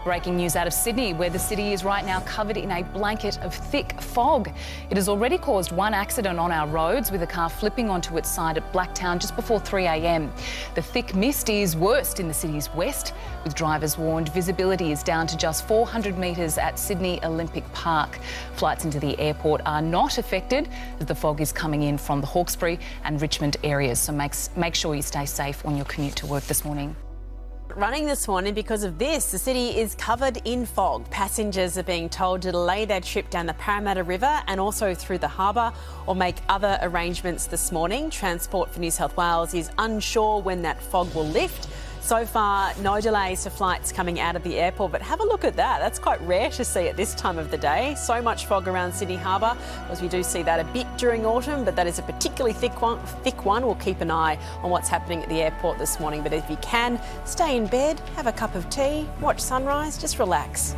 Breaking news out of Sydney, where the city is right now covered in a blanket of thick fog. It has already caused one accident on our roads, with a car flipping onto its side at Blacktown just before 3 a.m. The thick mist is worst in the city's west, with drivers warned visibility is down to just 400 metres at Sydney Olympic Park. Flights into the airport are not affected, as the fog is coming in from the Hawkesbury and Richmond areas, so make sure you stay safe on your commute to work this morning. Running this morning because of this. The city is covered in fog. Passengers are being told to delay their trip down the Parramatta River and also through the harbour or make other arrangements this morning. Transport for New South Wales is unsure when that fog will lift. So far, no delays to flights coming out of the airport, but have a look at that. That's quite rare to see at this time of the day. So much fog around Sydney Harbour, as we do see that a bit during autumn, but that is a particularly thick one. We'll keep an eye on what's happening at the airport this morning. But if you can, stay in bed, have a cup of tea, watch sunrise, just relax.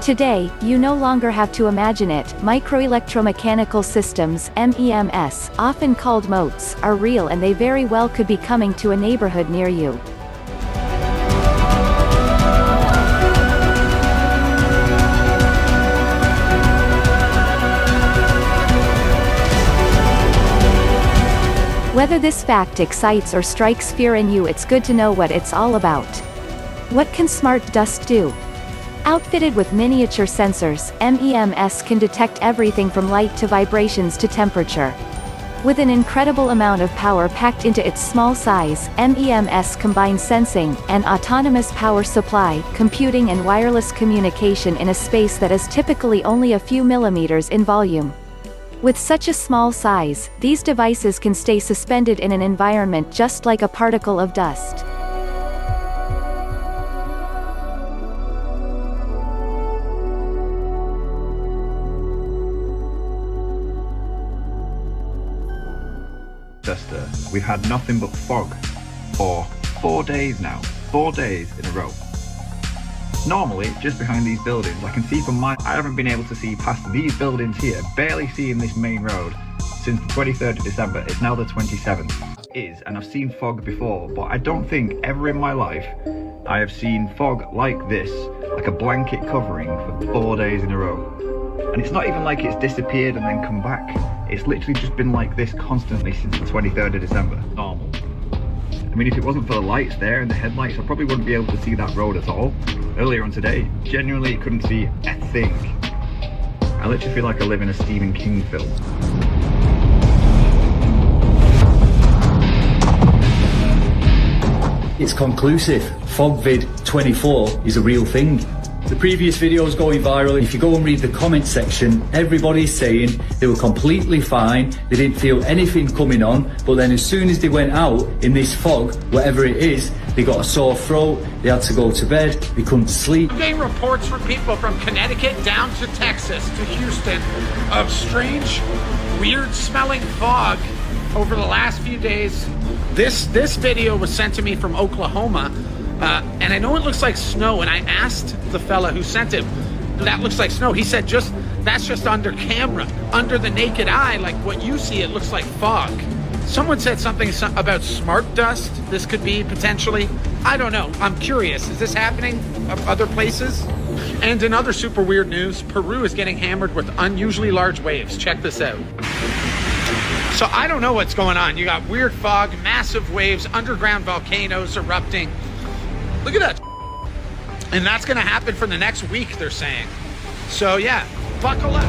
Today, you no longer have to imagine it. Microelectromechanical systems, MEMS, often called MOTS, are real, and they very well could be coming to a neighborhood near you. Whether this fact excites or strikes fear in you, it's good to know what it's all about. What can smart dust do? Outfitted with miniature sensors, MEMS can detect everything from light to vibrations to temperature. With an incredible amount of power packed into its small size, MEMS combines sensing, an autonomous power supply, computing and wireless communication in a space that is typically only a few millimeters in volume. With such a small size, these devices can stay suspended in an environment just like a particle of dust. We've had nothing but fog for 4 days now, 4 days in a row. Normally, just behind these buildings, I can see from I haven't been able to see past these buildings here, barely seeing this main road since the 23rd of December. It's now the 27th. And I've seen fog before, but I don't think ever in my life I have seen fog like this, like a blanket covering for 4 days in a row. And it's not even like it's disappeared and then come back. It's literally just been like this constantly since the 23rd of December. Normal. I mean, if it wasn't for the lights there and the headlights, I probably wouldn't be able to see that road at all. Earlier on today, genuinely couldn't see a thing. I literally feel like I live in a Stephen King film. It's conclusive. FogVid24 is a real thing. The previous video is going viral. If you go and read the comment section, everybody's saying they were completely fine, they didn't feel anything coming on, but then as soon as they went out in this fog, whatever it is, they got a sore throat, they had to go to bed, they couldn't sleep. I'm getting reports from people from Connecticut down to Texas to Houston of strange, weird smelling fog over the last few days. This video was sent to me from Oklahoma. And I know it looks like snow, and I asked the fella who sent it, that looks like snow. He said, that's just under camera. Under the naked eye, like what you see, it looks like fog. Someone said something about smart dust. This could be potentially. I don't know. I'm curious. Is this happening other places? And in other super weird news, Peru is getting hammered with unusually large waves. Check this out. So I don't know what's going on. You got weird fog, massive waves, underground volcanoes erupting. Look at that. And that's going to happen for the next week, they're saying. So yeah, buckle up.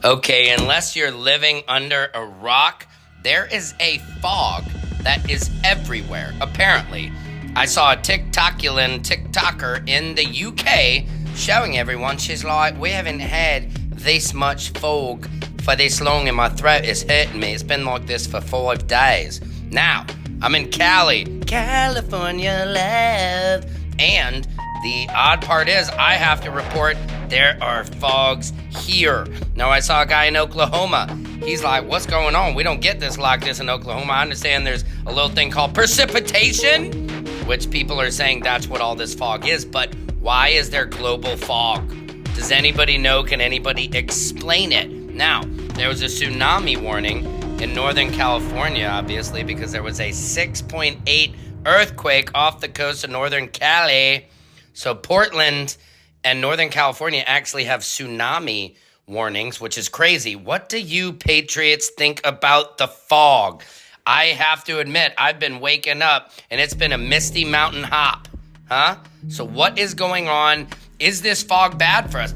Okay, unless you're living under a rock, there is a fog that is everywhere, apparently. I saw a TikToker in the UK showing everyone, she's like, we haven't had this much fog for this long and my throat is hurting me. It's been like this for 5 days. Now, I'm in Cali, California love. And the odd part is I have to report there are fogs here. Now, I saw a guy in Oklahoma. He's like, what's going on? We don't get this like this in Oklahoma. I understand there's a little thing called precipitation, which people are saying that's what all this fog is. But why is there global fog? Does anybody know? Can anybody explain it? Now, there was a tsunami warning in Northern California, obviously, because there was a 6.8 earthquake off the coast of Northern Cali. So Portland and Northern California actually have tsunami warnings, which is crazy. What do you patriots think about the fog? I have to admit, I've been waking up and it's been a misty mountain hop. Huh? So what is going on? Is this fog bad for us?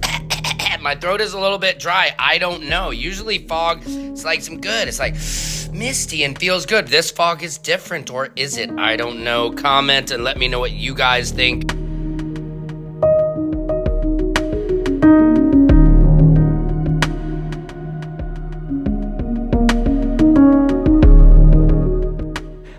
My throat is a little bit dry. I don't know. Usually fog is like some good. It's like misty and feels good. This fog is different, or is it? I don't know. Comment and let me know what you guys think.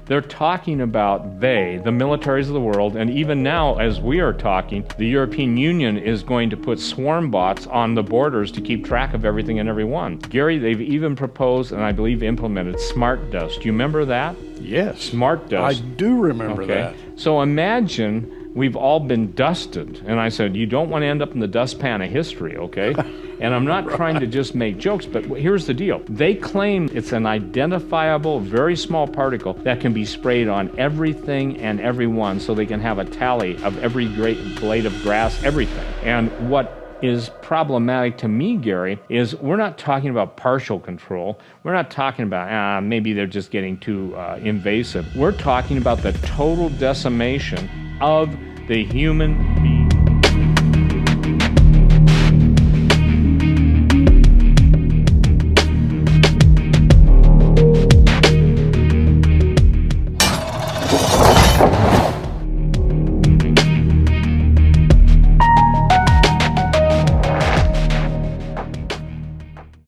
They're talking about the militaries of the world, and even now as we are talking, the European Union is going to put swarm bots on the borders to keep track of everything and everyone. Gary, they've even proposed, and I believe implemented, smart dust. Do you remember that? Yes. Smart dust. I do remember that. So imagine we've all been dusted. And I said, you don't want to end up in the dustpan of history, okay? And I'm not trying to just make jokes, but here's the deal. They claim it's an identifiable, very small particle that can be sprayed on everything and everyone, so they can have a tally of every great blade of grass, everything. And what is problematic to me, Gary, is we're not talking about partial control. We're not talking about, maybe they're just getting too invasive. We're talking about the total decimation of the human